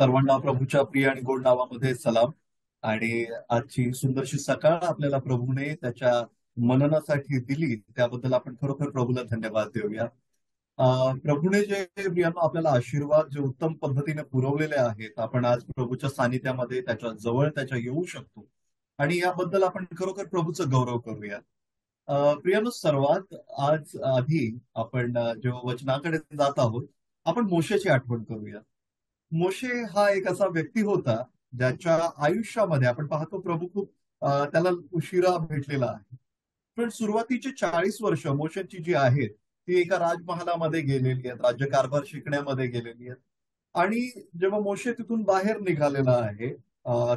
सर्वांना प्रभूच्या प्रिय आणि गोड नावामध्ये सलाम. आणि आजची सुंदरशी सकाळ आपल्याला प्रभूने त्याच्या मननासाठी दिली, त्याबद्दल आपण खरोखर प्रभूला धन्यवाद देऊया. प्रभूने जे प्रियांनो आपल्याला आशीर्वाद जे उत्तम पद्धतीने पुरवलेले आहेत, आपण आज प्रभूच्या सानिध्यामध्ये त्याच्या जवळ त्याच्या येऊ शकतो, आणि याबद्दल आपण खरोखर प्रभूचं गौरव करूया. प्रियांनो, सर्वात आज आधी आपण जेव्हा वचनाकडे जात आहोत, आपण मोशेची आठवण करूया. मोशे हा एक असा व्यक्ती होता ज्याच्या आयुष्यामध्ये आपण पाहतो प्रभू खूप त्याला उशिरा भेटलेला आहे. पण सुरुवातीची 40 वर्ष मोशेची जी आहेत ती एका राजमहालामध्ये गेलेली आहेत, राज्यकारभार शिकण्यामध्ये गेलेली आहेत. आणि जेव्हा मोशे तिथून बाहेर निघालेला आहे,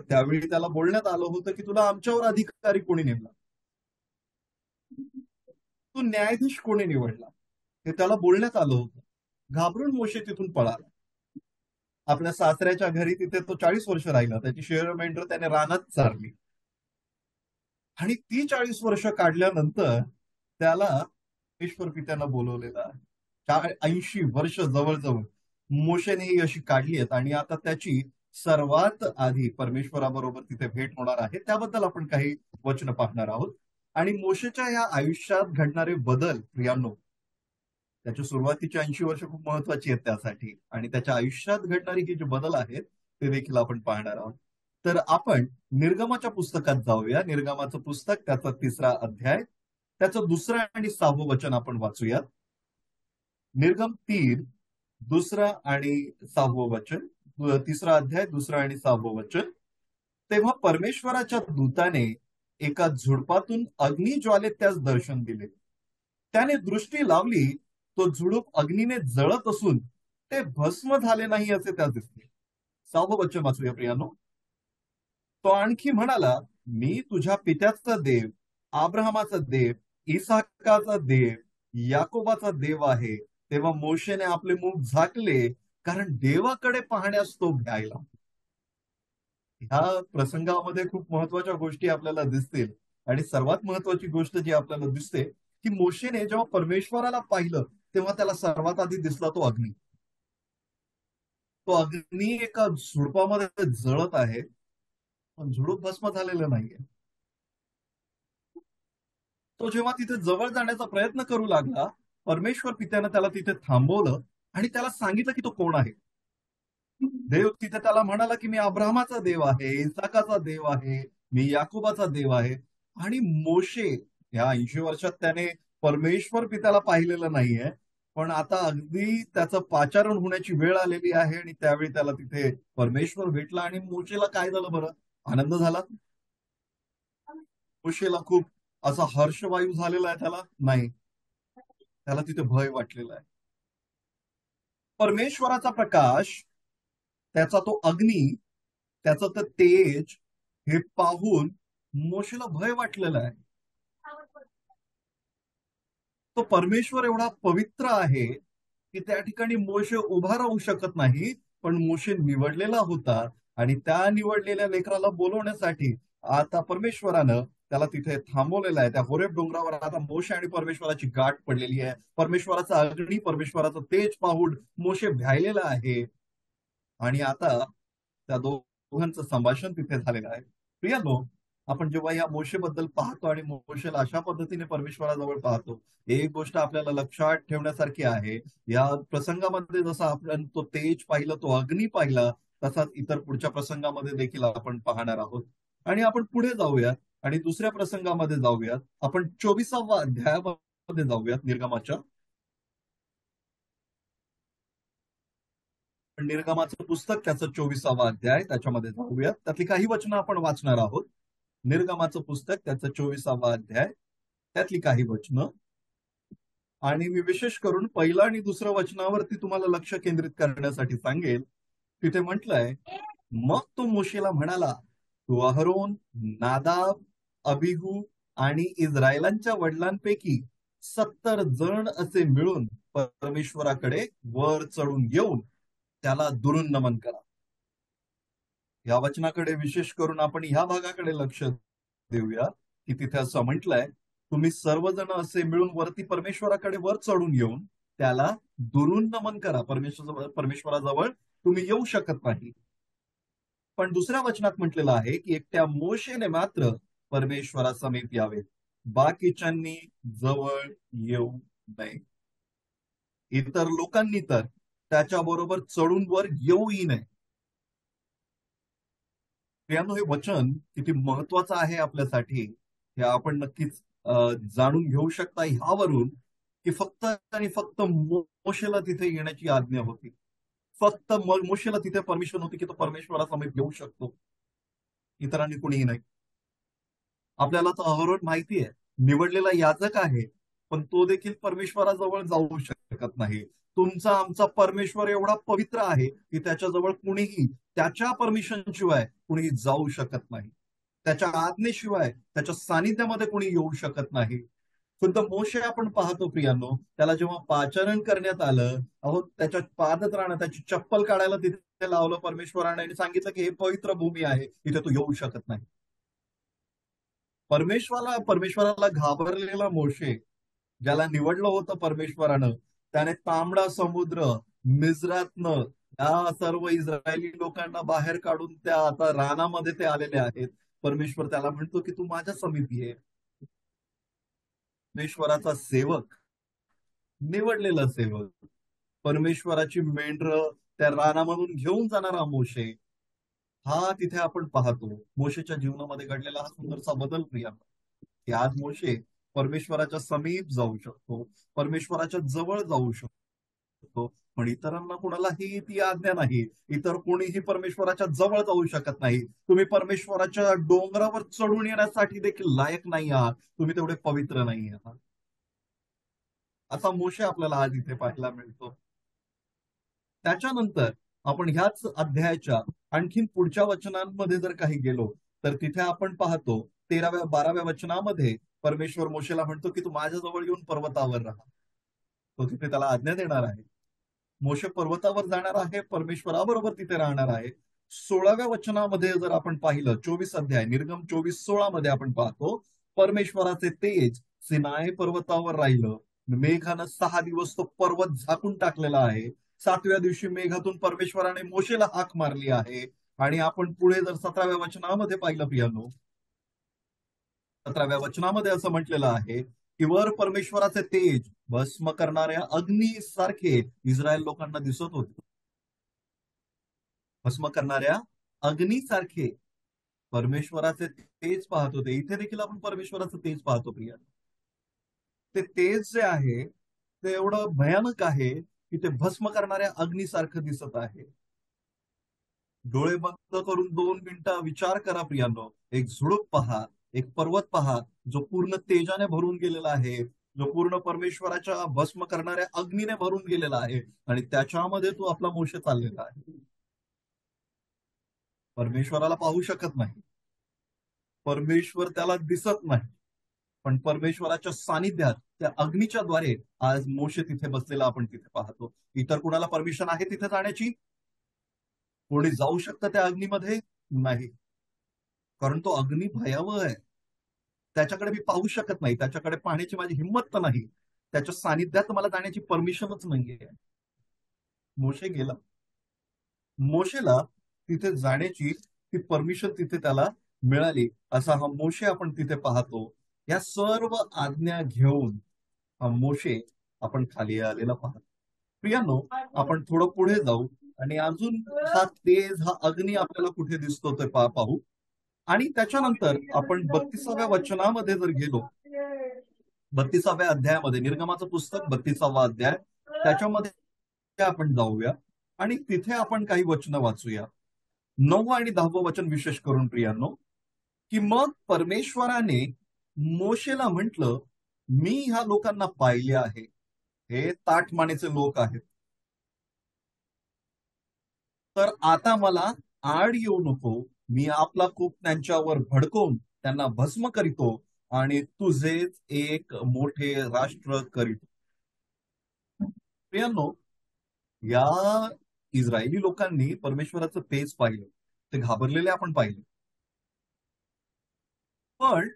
त्यावेळी त्याला बोलण्यात आलं होतं की तुला आमच्यावर अधिकारी कोणी नेमला, तू न्यायाधीश कोणी निवडला, हे त्याला बोलण्यात आलं होतं. घाबरून मोशे तिथून पळाला. आपल्या सासऱ्याच्या घरी तिथे तो 40 वर्ष राहिला. त्याची शेर मेंढर त्याने रानात चारली. आणि ती 40 वर्ष काढल्यानंतर त्याला ईश्वर पित्यानं बोलवलेलं आहे. 80 वर्ष जवळजवळ मोशेने ही अशी काढली आहेत, आणि आता त्याची सर्वात आधी परमेश्वराबरोबर तिथे भेट होणार आहे. त्याबद्दल आपण काही वचन पाहणार आहोत. आणि मोशेच्या या आयुष्यात घडणारे बदल प्रियांनो, त्याच्या सुरुवातीची 80 वर्ष खूप महत्वाची आहेत त्यासाठी, आणि त्याच्या आयुष्यात घडणारी ही जे बदल आहेत ते देखील आपण पाहणार आहोत. तर आपण निर्गमाच्या पुस्तकात जाऊया. निर्गमाचं पुस्तक, त्याचा 3रा अध्याय, त्याचं 2रं आणि 6वं वचन आपण वाचूयात. निर्गम 3, 2रं आणि 6वं वचन. 3रा अध्याय, 2रं आणि 6वं वचन. तेव्हा परमेश्वराच्या दूताने एका झुडपातून अग्निज्वालेत त्यास दर्शन दिले. त्याने दृष्टी लावली, तो झुडूप अग्नीने जळत असून ते भस्म झाले नाही असे त्यास दिसले. 6वं वचन वाचूया प्रियानो. तो आणखी म्हणाला, मी तुझ्या पित्याचा देव, अब्राहमाचा देव, इसाकाचा देव, याकोबाचा देव आहे. तेव्हा मोशेने आपले मुख झाकले, कारण देवाकडे पाहण्यास तो भ्यायला. ह्या प्रसंगामध्ये खूप महत्वाच्या गोष्टी आपल्याला दिसतील. आणि सर्वात महत्वाची गोष्ट जी आपल्याला दिसते की मोशेने जेव्हा परमेश्वराला पाहिलं तेव्हा त्याला सर्वात आधी दिसला तो अग्नी. तो अग्नी एका झुडपामध्ये जळत आहे, पण झुडूप भस्म झालेलं नाहीये. तो जेव्हा तिथे जवळ जाण्याचा प्रयत्न करू लागला, परमेश्वर पित्यानं त्याला तिथे थांबवलं आणि त्याला सांगितलं की तो कोण आहे. देव तिथे त्याला म्हणाला की मी अब्राहमाचा देव आहे, इसाकाचा देव आहे, मी याकोबाचा देव आहे. आणि मोशे या 80 वर्षात त्याने परमेश्वर पित्याला पाहिलेलं नाहीये, पण आता अगदी त्याचं पाचारण होण्याची वेळ आलेली आहे, आणि त्यावेळी त्याला तिथे परमेश्वर भेटला. आणि मोशेला काय झालं बरं? आनंद झाला? मोशेला खूप असा हर्षवायू झालेला आहे? त्याला नाही, त्याला तिथे भय वाटलेला आहे. परमेश्वराचा प्रकाश, त्याचा तो अग्नी, त्याचं तर तेज हे पाहून मोशेला भय वाटलेलं आहे. तो परमेश्वर एवढा पवित्र आहे की त्या ठिकाणी मोशे उभा राहू शकत नाही. पण मोशे निवडलेला होता, आणि त्या निवडलेल्या लेकराला बोलवण्यासाठी आता परमेश्वरानं त्याला तिथे थांबवलेलं आहे. त्या होरेब डोंगरावर आता मोशे आणि परमेश्वराची गाठ पडलेली आहे. परमेश्वराचा अग्नी, परमेश्वराचं तेज पाहून मोशे भ्यायलेला आहे. आणि आता त्या दोघांचं संभाषण तिथे झालेलं आहे. प्रियांनो, आपण जेव्हा या मोशेबद्दल पाहतो आणि मोशेला अशा पद्धतीने परमेश्वराजवळ पाहतो, एक गोष्ट आपल्याला लक्षात ठेवण्यासारखी आहे. या प्रसंगामध्ये जसं आपण तो तेज पाहिलं, तो अग्नी पाहिला, तसाच इतर पुढच्या प्रसंगामध्ये देखील आपण पाहणार आहोत. आणि आपण पुढे जाऊयात आणि दुसऱ्या प्रसंगामध्ये जाऊयात. आपण 24व्या अध्यायामध्ये जाऊयात निर्गमाच्या. निर्गमाचं पुस्तक, त्याचं 24वा अध्याय, त्याच्यामध्ये जाऊयात. त्यातली काही वचनं आपण वाचणार आहोत. निर्गमाचं पुस्तक, त्याचं 24वा अध्याय, त्यातली काही वचनं. आणि मी विशेष करून पहिलं आणि दुसरं वचनावरती तुम्हाला लक्ष केंद्रित करण्यासाठी सांगेल. तिथे म्हटलंय, मग तो मोशेला म्हणाला, तू अहरोन, नादाब, अबिहू आणि इस्रायलांच्या वडिलांपैकी 70 जण असे मिळून परमेश्वराकडे वर चढून येऊन त्याला दुरून नमन करा. या वचनाकडे विशेष करून आपण ह्या भागाकडे लक्ष देऊया की तिथे असं म्हटलंय, तुम्ही सर्वजण असे मिळून वरती परमेश्वराकडे वर चढून येऊन त्याला दुरून नमन करा. परमेश्वराजवळ तुम्ही येऊ शकत नाही. पण दुसऱ्या वचनात म्हटलेलं आहे की एकट्या मोशेने मात्र परमेश्वरासमीप यावे, बाकीच्यांनी जवळ येऊ नये. इतर लोकांनी तर त्याच्याबरोबर चढून वर येऊही नये. प्रियांनो, हे वचन किती महत्वाचं आहे आपल्यासाठी हे आपण नक्कीच जाणून घेऊ शकता ह्यावरून की फक्त आणि फक्त मोशेला तिथे येण्याची आज्ञा होती. फक्त मोशेला तिथे परमिशन होती की तो परमेश्वरासमोर येऊ शकतो, इतरांनी कुणीही नाही. आपल्याला तर अहरोन माहिती आहे, निवडलेला याजक आहे, पण तो देखील परमेश्वराजवळ जाऊ शकत नाही. तुमचा आमचा परमेश्वर एवढा पवित्र आहे की त्याच्याजवळ कुणीही त्याच्या परमिशन शिवाय कुणीही जाऊ शकत नाही. त्याच्या आज्ञेशिवाय त्याच्या सानिध्यामध्ये कुणी येऊ शकत नाही. खुद्द मोशे आपण पाहतो प्रियांनो, त्याला जेव्हा पाचारण करण्यात आलं, अहो त्याच्या पादत राहणं, त्याची चप्पल काढायला तिथे लावलं परमेश्वराने आणि सांगितलं की हे पवित्र भूमी आहे, इथे तू येऊ शकत नाही. परमेश्वराला घाबरलेला मोशे, ज्याला निवडलं होतं परमेश्वरानं, त्याने तांबडा समुद्र मिस्रातनं या सर्व इस्रायली लोकांना बाहेर काढून त्या आता रानामध्ये ते आलेले आहेत. परमेश्वर त्याला म्हणतो की तू माझ्या समीपी आहे. परमेश्वराचा सेवक, निवडलेला सेवक, परमेश्वराची मेंढरं त्या रानामधून घेऊन जाणारा मोशे, हा तिथे आपण पाहतो. मोशेच्या जीवनामध्ये घडलेला हा सुंदरसा बदल प्रिया, की आज मोशे परमेश्वराच्या समीप जाऊ शकतो, परमेश्वराच्या जवळ जाऊ शकतो. पण इतरांना कुणालाही ती आज्ञा नाही. इतर कोणीही परमेश्वराच्या जवळ जाऊ शकत नाही. तुम्ही परमेश्वराच्या डोंगरावर चढून येण्यासाठी देखील लायक नाही आहात. तुम्ही तेवढे पवित्र नाही आहात. असा मोशे आपल्याला आज इथे पाहायला मिळतो. त्याच्यानंतर आपण ह्याच अध्यायाच्या आणखीन पुढच्या वचनांमध्ये जर काही गेलो तर तिथे आपण पाहतो 13व्या-12व्या वचनामध्ये परमेश्वर मोशेला म्हणतो की तू माझ्याजवळ येऊन पर्वतावर राहा. तो तिथे त्याला आज्ञा देणार आहे. मोशे पर्वतावर जाणार आहे, परमेश्वराबरोबर तिथे राहणार आहे. 16व्या वचनामध्ये जर आपण पाहिलं, 24 अध्याय निर्गम 24:16 मध्ये आपण पाहतो परमेश्वराचे तेज सिनाय पर्वतावर राहिलं. मेघानं 6 दिवस तो पर्वत झाकून टाकलेला आहे. 7व्या दिवशी मेघातून परमेश्वराने मोशेला हाक मारली आहे. आणि आपण पुढे जर 17व्या वचनामध्ये पाहिलं प्रियांनो, 17व्या वचनामध्ये असं म्हटलेलं आहे की वर परमेश्वराचे तेज भस्म करणाऱ्या अग्नीसारखे इस्रायल लोकांना दिसत होते. भस्म करणाऱ्या अग्नीसारखे परमेश्वराचे तेज पाहत होते. इथे देखील आपण परमेश्वराचं तेज पाहतो प्रिया. ते तेज जे आहे ते एवढं भयानक आहे की ते भस्म करणाऱ्या अग्नीसारखं दिसत आहे. डोळे बंद करून 2 मिनिटं विचार करा प्रियांनो. एक झुडूप पहा, एक पर्वत पहा जो पूर्ण तेजाने भरून गेलेला आहे, जो पूर्ण परमेश्वराच्या भस्म करणाऱ्या अग्नीने भरून गेलेला आहे, आणि त्याच्यामध्ये तो आपला मोशे चाललेला आहे. परमेश्वराला पाहू शकत नाही, परमेश्वर त्याला दिसत नाही, पण परमेश्वराच्या सानिध्यात त्या अग्नीच्या द्वारे आज मोशे तिथे बसलेला आपण तिथे पाहतो. इतर कुणाला परमिशन आहे तिथे जाण्याची? कोणी जाऊ शकतं त्या अग्नीमध्ये? नाही, कारण तो अग्नी भयावह आहे. त्याच्याकडे मी पाहू शकत नाही, त्याच्याकडे पाहण्याची माझी हिंमत तर नाही, त्याच्या सानिध्यात मला जाण्याची परमिशनच नाहीये. मोशे गेला, मोशेला तिथे जाण्याची ती परमिशन तिथे त्याला मिळाली. असा हा मोशे आपण तिथे पाहतो. या सर्व आज्ञा घेऊन हा मोशे आपण खाली आलेला पाहतो. प्रियांनो, आपण थोडं पुढे जाऊ आणि अजून हा तेज, हा अग्नी आपल्याला कुठे दिसतो ते पाहू. आणि त्याच्यानंतर आपण 32व्या वचनामध्ये जर गेलो, 32व्या अध्यायामध्ये, निर्गमाचं पुस्तक 32वा अध्याय, त्याच्यामध्ये आपण जाऊया आणि तिथे आपण काही वचनं वाचूया. 9 आणि 10वं वचन विशेष करून प्रियांनो, की मग परमेश्वराने मोशेला म्हटलं, मी ह्या लोकांना पाहिले आहे, हे ताठमानेचे लोक आहेत, तर आता मला आड येऊ नको. मी आपला कोप त्यांच्यावर भडकवून त्यांना भस्म करीतो आणि तुझेच एक मोठे राष्ट्र करीतो. प्रियांनो, या इस्रायली लोकांनी परमेश्वराचं तेज पाहिलं, ते घाबरलेले आपण पाहिले. पण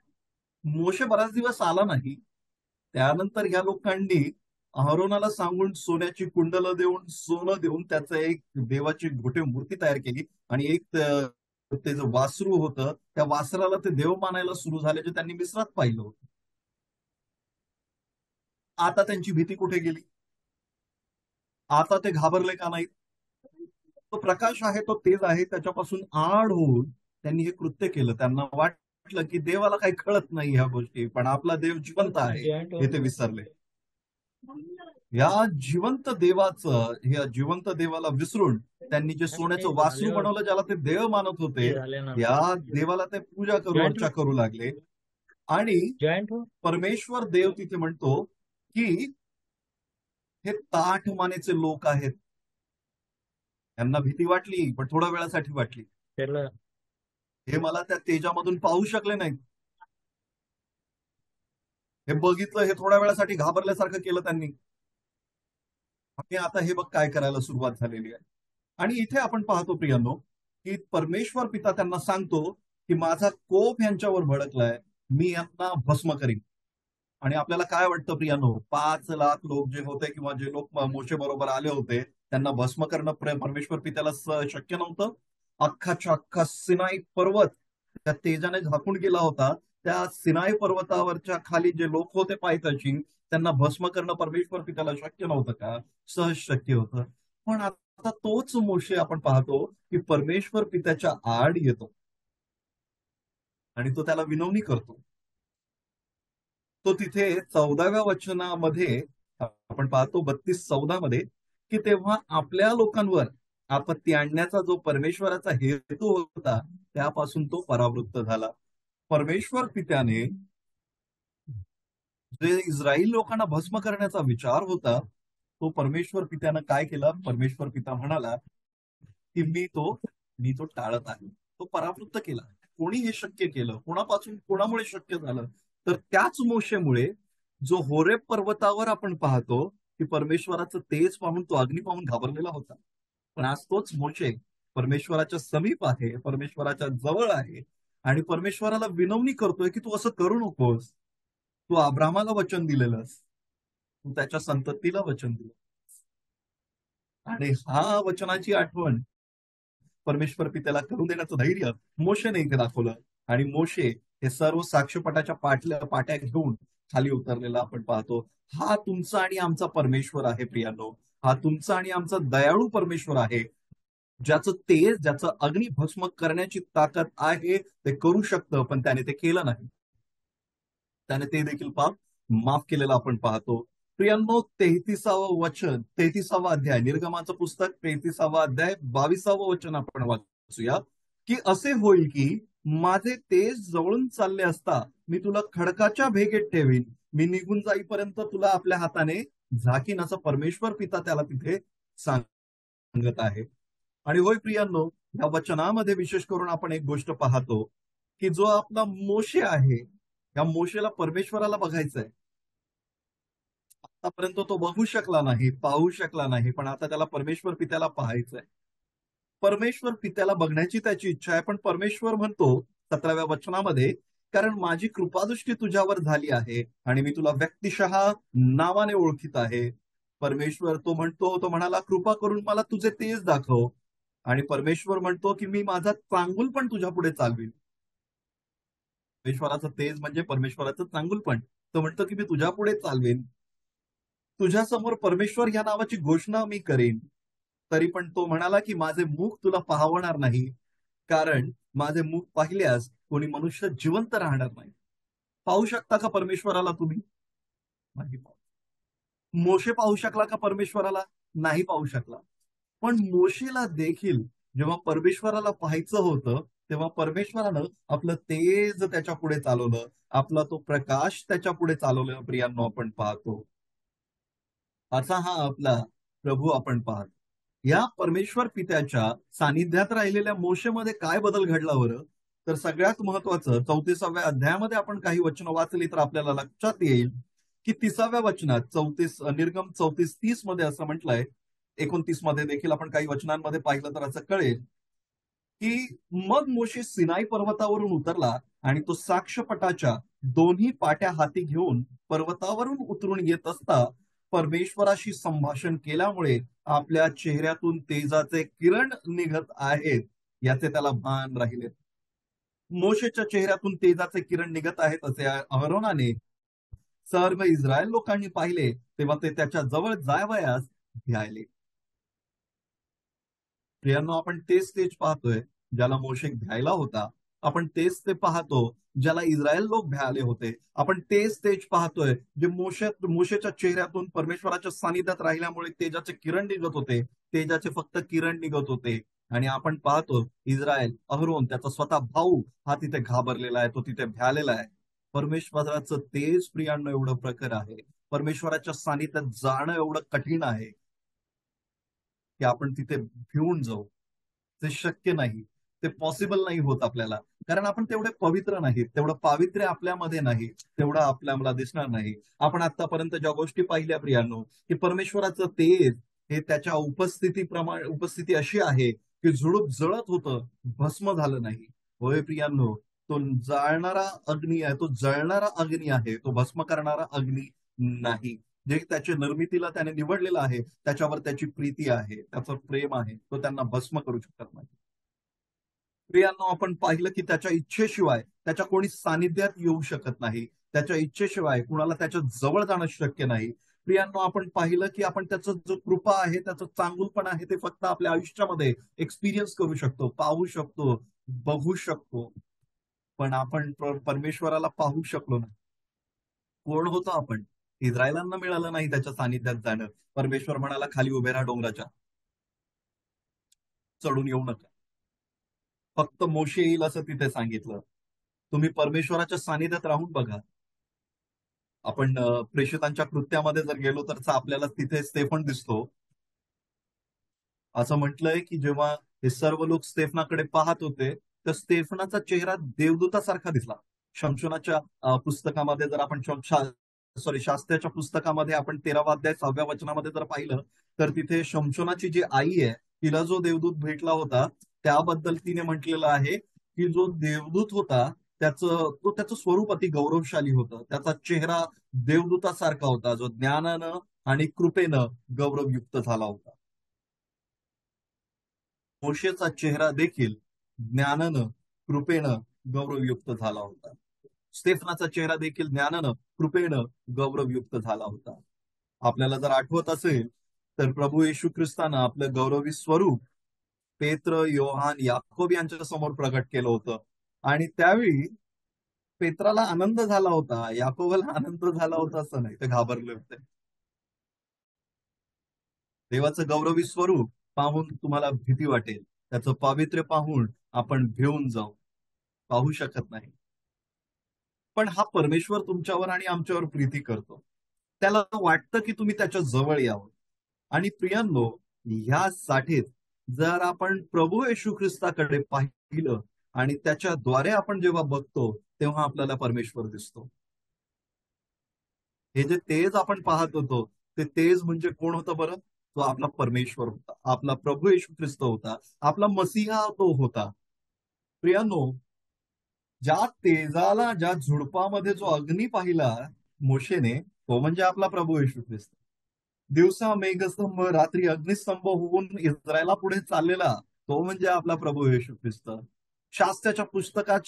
मोशे बराच दिवस आला नाही. त्यानंतर ह्या लोकांनी अहरोनाला सांगून सोन्याची कुंडलं देऊन, सोनं देऊन त्याचं एक देवाची घोटे मूर्ती तयार केली आणि एक ते जे वासरू होतं त्या वासराला ते देव मानायला सुरू झाले, जे त्यांनी मिस्रात पाहिलं होतं. आता त्यांची भीती कुठे गेली? आता ते घाबरले का नाहीत? तो प्रकाश आहे, तो तेज आहे, त्याच्यापासून आड होऊन त्यांनी हे कृत्य केलं. त्यांना वाटलं की देवाला काही कळत नाही ह्या गोष्टी, पण आपला देव जिवंत आहे हे ते विसरले. या जिवंत देवाचं, ह्या जिवंत देवाला विसरून त्यांनी जे सोन्याचं वासरू बनवलं, ज्याला ते देव मानत होते, या देवाला ते पूजा करू, अर्चा करू लागले. आणि परमेश्वर देव तिथे म्हणतो की हे ताठ मानेचे लोक आहेत. त्यांना भीती वाटली, पण थोड्या वेळासाठी वाटली. हे मला त्या तेजामधून पाहू शकले नाहीत. हे बघितलं, हे थोड्या वेळासाठी घाबरल्यासारखं केलं त्यांनी. आणि आता हे बघ काय करायला सुरुवात झालेली आहे. आणि इथे आपण पाहतो प्रियांनो, की परमेश्वर पिता त्यांना सांगतो की माझा कोप यांच्यावर भडकलाय, मी यांना भस्म करीन. आणि आपल्याला काय वाटतं प्रियांनो, 5 लाख लोक जे होते किंवा जे लोक मोशे बरोबर आले होते, त्यांना भस्म करणं परमेश्वर पित्याला शक्य नव्हतं. अख्खाच्या अख्खा सिनाई पर्वत त्या तेजाने झाकून गेला होता. त्या सिनाई पर्वतावरच्या खाली जे लोक होते पायथ्याशी, त्यांना भस्म करणं परमेश्वर पित्याला शक्य नव्हतं का? सहज शक्य होतं. पण आता तोच मोशे आपण पाहतो की परमेश्वर पित्याच्या आड येतो आणि तो त्याला विनवणी करतो. तो तिथे 14व्या वचनामध्ये आपण पाहतो, 32-14 मध्ये, की तेव्हा आपल्या लोकांवर आपत्ती आणण्याचा जो परमेश्वराचा हेतू होता त्यापासून तो परावृत्त झाला. परमेश्वर पित्याने जे इस्रायल लोकांना भस्म करण्याचा विचार होता, तो परमेश्वर पित्यानं काय केलं? परमेश्वर पिता म्हणाला की मी तो टाळत आहे. तो परावृत्त केला. कोणी हे शक्य केलं? कोणामुळे शक्य झालं? तर त्याच मोशेमुळे, जो होरेब पर्वतावर आपण पाहतो की परमेश्वराचं तेज पाहून, तो अग्नी पाहून घाबरलेला होता. पण आज तोच मोशे परमेश्वराच्या समीप आहे, परमेश्वराच्या जवळ आहे आणि परमेश्वराला विनवणी करतोय की तू असं करू नकोस. तू अब्रामाला वचन दिलेलंस, तू त्याच्या संततीला वचन दिलं. आणि हा वचनाची आठवण परमेश्वर पित्याला करून देण्याचं धैर्य मोशेने इथे दाखवलं. आणि मोशे हे सर्व साक्षपटाच्या पाट्या घेऊन खाली उतरलेला आपण पाहतो. हा तुमचा आणि आमचा परमेश्वर आहे प्रियांनो. हा तुमचा आणि आमचा दयाळू परमेश्वर आहे, ज्याचं तेज, ज्याचं अग्नी भस्म करण्याची ताकद आहे. ते करू शकतं, पण त्याने ते केलं नाही. त्याने ते देखील पाप माफ केलेलं आपण पाहतो. प्रियांनो, 33वा अध्याय, निर्गमाचं पुस्तक 33वा अध्याय 22वं वचन आपण वाचूया, की असे होईल की माझे तेज जवळून चालले असता मी तुला खडकाच्या भेगेत ठेवीन, मी निघून जाईपर्यंत तुला आपल्या हाताने झाकीन, असं परमेश्वर पिता त्याला तिथे सांगत आहे. आणि होय प्रियांनो, या वचनामध्ये विशेष करून आपण एक गोष्ट पाहतो की जो आपला मोशे आहे, या मोशेला परमेश्वराला बघायचंय. आतापर्यंत तो बघू शकला नाही, पाहू शकला नाही, पण आता त्याला परमेश्वर पित्याला पाहायचंय. परमेश्वर पित्याला बघण्याची त्याची इच्छा आहे. पण परमेश्वर म्हणतो 17व्या वचनामध्ये, कारण माझी कृपादृष्टी तुझ्यावर झाली आहे आणि मी तुला व्यक्तिशः नावाने ओळखीत आहे. परमेश्वर तो म्हणाला, कृपा करून मला तुझे तेज दाखव. आणि परमेश्वर म्हणतो की मी माझा चांगुल पण तुझ्या पुढे चालवीन. परमेश्वराचं तेज म्हणजे परमेश्वराचं चांगुलपण. तो म्हणतो की मी तुझ्या पुढे चालवेन. तुझ्यासमोर परमेश्वर या नावाची घोषणा मी करेन. तरी पण तो म्हणाला की माझे मुख तुला पाहवणार नाही, कारण माझे मुख पाहिल्यास कोणी मनुष्य जिवंत राहणार नाही. पाहू शकता का परमेश्वराला तुम्ही? नाही पाहू. मोशे पाहू शकला का परमेश्वराला? नाही पाहू शकला. पण मोशेला देखील जेव्हा परमेश्वराला पाहायचं होतं, तेव्हा परमेश्वरानं आपलं तेज त्याच्या पुढे चालवलं, आपला तो प्रकाश त्याच्या पुढे चालवलं. प्रियांनो, आपण पाहतो असा हा आपला प्रभू आपण पाहतो. या परमेश्वर पित्याच्या सानिध्यात राहिलेल्या मोशेमध्ये काय बदल घडला बरं? तर सगळ्यात महत्वाचं, 34व्या अध्यायामध्ये आपण काही वचन वाचली तर आपल्याला लक्षात येईल की 30व्या वचनात, निर्गम 34:30 मध्ये असं म्हटलंय, 29 मध्ये देखील आपण काही वचनांमध्ये पाहिलं तर असं कळेल की मग मोशे सिनाई पर्वतावरून उतरला आणि तो साक्षपटाच्या दोन्ही पाट्या हाती घेऊन पर्वतावरून उतरून येत असता परमेश्वराशी संभाषण केल्यामुळे आपल्या चेहऱ्यातून तेजाचे किरण निघत आहेत. याचे त्याला भान राहिले. मोशेच्या चेहऱ्यातून तेजाचे किरण निघत आहेत असे अहरोनाने सर्व इस्रायल लोकांनी पाहिले, तेव्हा ते त्याच्या जवळ जावयास ध्यायले. प्रियांनो, आपण तेच तेच पाहतोय ज्याला मोशे भ्यायला होता. आपण तेच ते पाहतो ज्याला इस्रायल लोक भ्यायले होते. आपण तेच तेच पाहतोय जे मोशेच्या चेहऱ्यातून परमेश्वराच्या सानिध्यात राहिल्यामुळे तेजाचे किरण निघत होते. तेजाचे फक्त किरण निघत होते. आणि आपण पाहतो इस्रायल अहरोन त्याचा स्वतः भाऊ हा तिथे घाबरलेला आहे, तो तिथे भ्यालेला आहे. परमेश्वराचं तेज प्रियांनो एवढं प्रखर आहे. परमेश्वराच्या सानिध्यात जाणं एवढं कठीण आहे की आपण तिथे भिवून जाऊ. ते शक्य नाही, ते पॉसिबल नाही होत आपल्याला. कारण आपण तेवढे पवित्र नाहीत, तेवढं पावित्र्य आपल्यामध्ये नाही, तेवढं आपल्याला दिसणार नाही. आपण आतापर्यंत ज्या गोष्टी पाहिल्या प्रियांनो, की परमेश्वराचं तेज हे त्याच्या उपस्थिती अशी आहे की झुडूप जळत होतं, भस्म झालं नाही. होय प्रियांनो, तो जाळणारा अग्नी आहे, तो जळणारा अग्नी आहे, तो भस्म करणारा अग्नी नाही. जे त्याच्या निर्मितीला त्याने निवडलेलं आहे, त्याच्यावर त्याची प्रीती आहे, त्याचं प्रेम आहे, तो त्यांना भस्म करू शकत नाही. प्रियांनो, आपण पाहिलं की त्याच्या इच्छेशिवाय त्याच्या कोणी सानिध्यात येऊ शकत नाही. त्याच्या इच्छेशिवाय कुणाला त्याच्या जवळ जाणं शक्य नाही. प्रियांनो, आपण पाहिलं की आपण त्याचं जो कृपा आहे, त्याचं चांगुलपण आहे, ते फक्त आपल्या आयुष्यामध्ये एक्सपिरियन्स करू शकतो, पाहू शकतो, बघू शकतो. पण आपण परमेश्वराला पाहू शकलो नाही. कोण होतो आपण? इस्रायलांना मिळालं नाही त्याच्या सानिध्यात जाणं. परमेश्वर म्हणाला, खाली उभे राहा डोंगराच्या, चढून येऊ नका. फक्त मोशे येईल असं तिथे सांगितलं. तुम्ही परमेश्वराच्या सानिध्यात राहून बघा. आपण प्रेषितांच्या कृत्यामध्ये जर गेलो तर आपल्याला तिथे स्तेफन दिसतो. असं म्हटलंय की जेव्हा हे सर्व लोक स्तेफनाकडे पाहत होते, तर स्तेफनाचा चेहरा देवदूतासारखा दिसला. शमशोनाच्या पुस्तकामध्ये जर आपण शास्त्राच्या पुस्तकामध्ये आपण 13वा अध्याय 6व्या वचनामध्ये जर पाहिलं, तर तिथे शमशोनाची जी आई आहे, तिला जो देवदूत भेटला होता, त्याबद्दल तिने म्हटलेलं आहे की जो देवदूत होता त्याचं स्वरूप अति गौरवशाली होतं. त्याचा चेहरा देवदूतासारखा होता, जो ज्ञानानं आणि कृपेनं गौरवयुक्त झाला होता. मोशेचा चेहरा देखील ज्ञानानं, कृपेनं गौरवयुक्त झाला होता. स्तेफनाचा चेहरा देखील ज्ञानानं, कृपेनं गौरवयुक्त झाला होता. आपल्याला जर आठवत असेल, तर प्रभू येशू ख्रिस्तानं आपलं गौरवी स्वरूप पेत्र, योहान, याकोब यांच्या समोर प्रगट केलं होतं. आणि त्यावेळी पेत्राला आनंद झाला होता, याकोबाला आनंद झाला होता असं नाही, ते घाबरले होते. देवाचं गौरवी स्वरूप पाहून तुम्हाला भीती वाटेल, त्याचं पावित्र्य पाहून आपण भिवून जाऊ, पाहू शकत नाही. पण हा परमेश्वर तुमच्यावर आणि आमच्यावर प्रीती करतो. त्याला वाटतं की तुम्ही त्याच्या जवळ यावं. आणि प्रियांनो, ह्यासाठीच जर आपण प्रभू येशू ख्रिस्ताकडे पाहिलं आणि त्याच्याद्वारे आपण जेव्हा बघतो, तेव्हा आपल्याला परमेश्वर दिसतो. हे जे तेज आपण पाहत होतो, ते तेज म्हणजे कोण होतं बरं? तो आपला परमेश्वर होता, आपला प्रभू येशू ख्रिस्त होता, आपला मसीहा तो होता. प्रियांनो, ज्या तेजाला, ज्या झुडपामध्ये जो अग्नी पाहिला मोशेने, तो म्हणजे आपला प्रभू येशू ख्रिस्त. दिवसा मेघस्तंभ, रात्री अग्निस्तंभ होऊन इस्रायला पुढे चाललेला, तो म्हणजे आपला प्रभू येशू ख्रिस्त. शास्त्राच्या पुस्तकात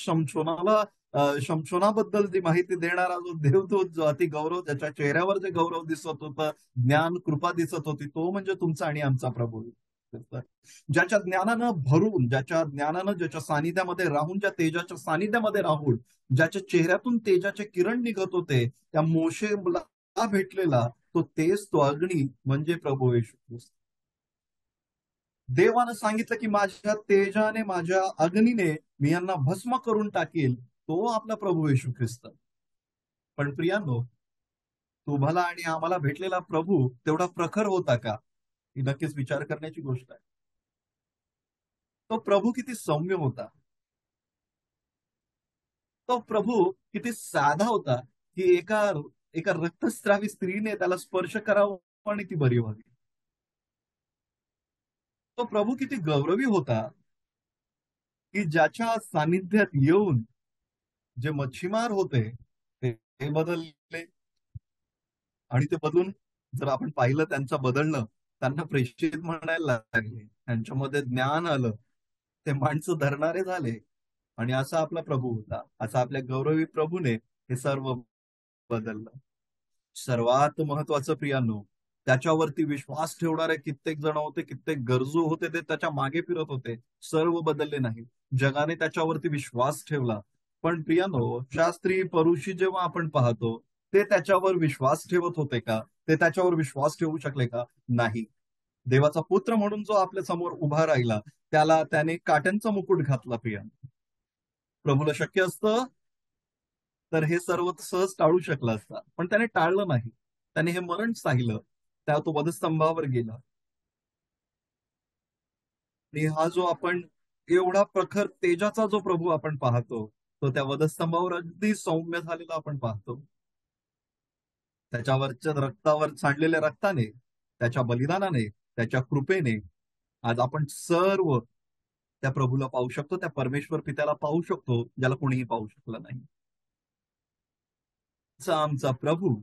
शमशोनाबद्दल जी माहिती देणारा जो देवदूत, जो अति गौरव, त्याच्या चेहऱ्यावर जे गौरव दिसत होतं, ज्ञान कृपा दिसत होती, तो म्हणजे तुमचा आणि आमचा प्रभू. ज्याच्या ज्ञानानं भरून, ज्याच्या सानिध्यामध्ये राहून, ज्या तेजाच्या सानिध्यामध्ये राहून, ज्याच्या चेहऱ्यातून तेजाचे किरण निघत होते, त्या मोशेला भेटलेला तो तेज, तो अग्नी म्हणजे प्रभू येशू ख्रिस्त. देवानं सांगितलं की माझ्या तेजाने, माझ्या अग्नीने मी यांना भस्म करून टाकील, तो आपला प्रभू येशू ख्रिस्त. पण प्रियांनो, तुम्हाला आणि आम्हाला भेटलेला प्रभू तेवढा प्रखर होता का? ही नक्कीच विचार करण्याची गोष्ट आहे. तो प्रभू किती सौम्य होता. तो प्रभू किती साधा होता की एका एका रक्तस्रावी स्त्रीने त्याला स्पर्श करावा आणि ती बरी व्हावी. तो प्रभू किती गौरवी होता की ज्याच्या सानिध्यात येऊन जे मच्छीमार होते ते बदलले. आणि ते बदलून जर आपण पाहिलं त्यांचं बदलणं, त्यांना प्रेषित म्हणायला लागले, त्यांच्यामध्ये ज्ञान आलं. ते माणसं धरणारे झाले. आणि असा आपला प्रभू होता, असा आपल्या गौरवी प्रभूने हे सर्व बदललं. सर्वात महत्वाचं प्रियांनो, त्याच्यावरती विश्वास ठेवणारे कित्येक जण होते, कित्येक गरजू होते, ते त्याच्या मागे फिरत होते. सर्व बदलले नाही. जगाने त्याच्यावरती विश्वास ठेवला. पण प्रियांनो, शास्त्री परुषी जेव्हा आपण पाहतो, ते त्याच्यावर विश्वास ठेवत होते का? ते त्याच्यावर विश्वास ठेवू शकले का? नाही. देवाचा पुत्र म्हणून जो आपल्या समोर उभा राहिला, त्याने काट्यांचा मुकुट घातला प्रियांनो. प्रभूला शक्य असतं तर हे सर्व सहज टाळू शकला असता, पण त्याने टाळलं नाही. त्याने हे मरण सांगितलं. त्या तो वधस्तंभावर गेला. आणि हा जो आपण एवढा प्रखर तेजाचा जो प्रभू आपण पाहतो, तो त्या वधस्तंभावर अगदी सौम्य झालेला आपण पाहतो. त्याच्यावरच्या रक्तावर सांडलेल्या रक्ताने, त्याच्या बलिदानाने, त्याच्या कृपेने आज आपण सर्व त्या प्रभूला पाहू शकतो, त्या परमेश्वर पित्याला पाहू शकतो, ज्याला कोणीही पाहू शकलं नाही. आमचा प्रभू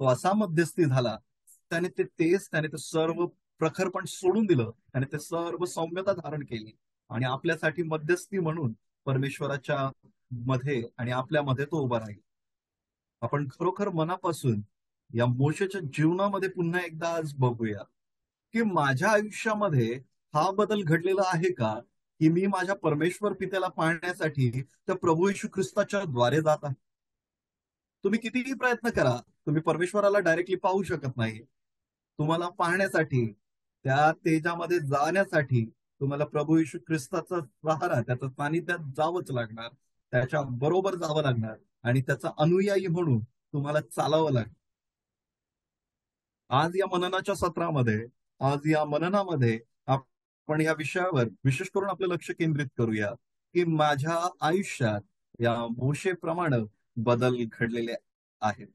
तो असा मध्यस्थी झाला, त्याने ते सर्व प्रखरपण सोडून दिलं. त्याने ते सर्व सौम्यता धारण केली आणि आपल्यासाठी मध्यस्थी म्हणून परमेश्वराच्या मध्ये आणि आपल्यामध्ये तो उभा राहील. आपण खरोखर मनापासून या मोशेच्या जीवनामध्ये पुन्हा एकदा आज बघूया की माझ्या आयुष्यामध्ये हा बदल घडलेला आहे का, की मी माझ्या परमेश्वर पित्याला पाहण्यासाठी त्या प्रभू येशू ख्रिस्ताच्या द्वारे जात आहे. तुम्ही कितीही प्रयत्न करा, तुम्ही परमेश्वराला डायरेक्टली पाहू शकत नाही. तुम्हाला पाहण्यासाठी, त्या तेजामध्ये जाण्यासाठी तुम्हाला प्रभू येशू ख्रिस्ताचा सहारा, त्याचं सानिध्यात जावंच लागणार. त्याच्या बरोबर जावं लागणार आणि त्याचा अनुयायी म्हणून तुम्हाला चालावं लागणार. आज या मननाच्या सत्रामध्ये, आज या मननामध्ये आपण या विषयावर विशेष करून आपलं लक्ष केंद्रित करूया की माझ्या आयुष्यात या मोशेप्रमाणे बदल घडलेले आहेत.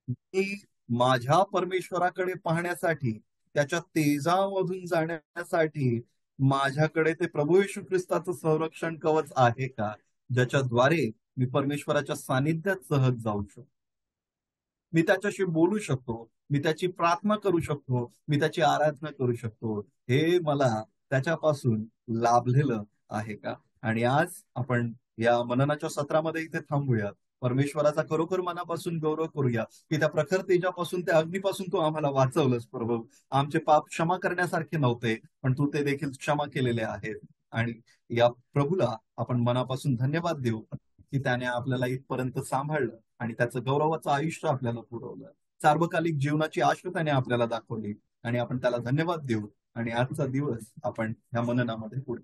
मी माझ्या परमेश्वराकडे पाहण्यासाठी, त्याच्या तेजामधून जाण्यासाठी माझ्याकडे ते प्रभू येशू ख्रिस्ताचं संरक्षण कवच आहे का, ज्याच्याद्वारे मी परमेश्वराच्या सानिध्यात सहज जाऊ शकतो. मी त्याच्याशी बोलू शकतो, मी त्याची प्रार्थना करू शकतो, मी त्याची आराधना करू शकतो. हे मला त्याच्यापासून लाभलेलं आहे का? आणि आज आपण या मननाच्या सत्रामध्ये इथे थांबूया. परमेश्वराचा खरोखर मनापासून गौरव करूया की त्या प्रखर तेजापासून, त्या अग्नीपासून तू आम्हाला वाचवलंस प्रभू. आमचे पाप क्षमा करण्यासारखे नव्हते, पण तू ते देखील क्षमा केलेले आहेत. आणि या प्रभूला आपण मनापासून धन्यवाद देऊ की त्याने आपल्याला इथपर्यंत सांभाळलं आणि त्याचं गौरवाचं आयुष्य आपल्याला पुरवलं. सार्वकालिक जीवनाची आशा त्याने आपल्याला दाखवली आणि आपण त्याला धन्यवाद देऊ आणि आजचा दिवस आपण ह्या मननामध्ये पुढे